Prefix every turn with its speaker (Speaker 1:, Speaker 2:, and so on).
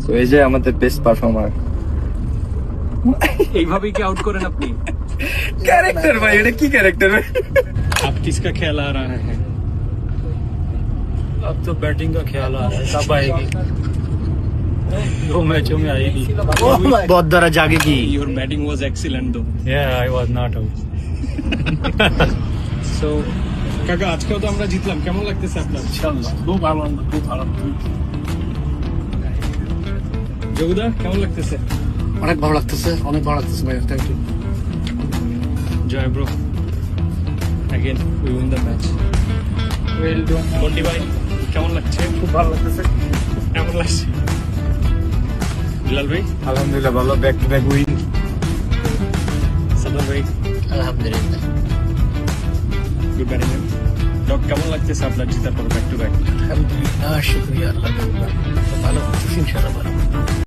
Speaker 1: তো এই যে আমাদের বেস্ট পারফর্মার।
Speaker 2: এইভাবেই কি আউট করেন আপনি?
Speaker 1: ক্যারেক্টার ভাই, এটা কি ক্যারেক্টার ভাই?
Speaker 2: अब किसका ख्याल आ रहा है?
Speaker 3: अब तो बैटिंग का ख्याल आ रहा है, कब आएगी? 2 मैचों में आएगी।
Speaker 1: बहुत द्वारा जागेगी।
Speaker 2: Your batting was excellent though.
Speaker 3: Yeah, I was not out.
Speaker 2: So কাকা আজকেও তো আমরা জিতলাম, কেমন লাগতেছে আপনার?
Speaker 3: ইনশাআল্লাহ খুব আনন্দ, খুব আনন্দ।
Speaker 2: জগুদা কেমন লাগতেছে?
Speaker 4: অনেক ভালো লাগতেছে, অনেক ভালো লাগতেছে ভাই, thank you.
Speaker 2: Joy bro, again we win the match.
Speaker 3: Well done.
Speaker 2: Monti ভাই কেমন লাগছে?
Speaker 3: খুব ভালো লাগতেছে।
Speaker 2: কেমন লাগছে? বিলাল ভাই,
Speaker 1: আলহামদুলিল্লাহ ভালো, ব্যাক টু ব্যাক উইন।
Speaker 2: সাদর ভাই,
Speaker 4: আলহামদুলিল্লাহ
Speaker 2: গুড ব্যাটিং। ডক কেমন লাগতেছে আপনার জেতার পর ব্যাক টু ব্যাক?
Speaker 4: আলহামদুলিল্লাহ, শুকরিয়া আল্লাহ, ভালো লাগতেছে ইনশাআল্লাহ।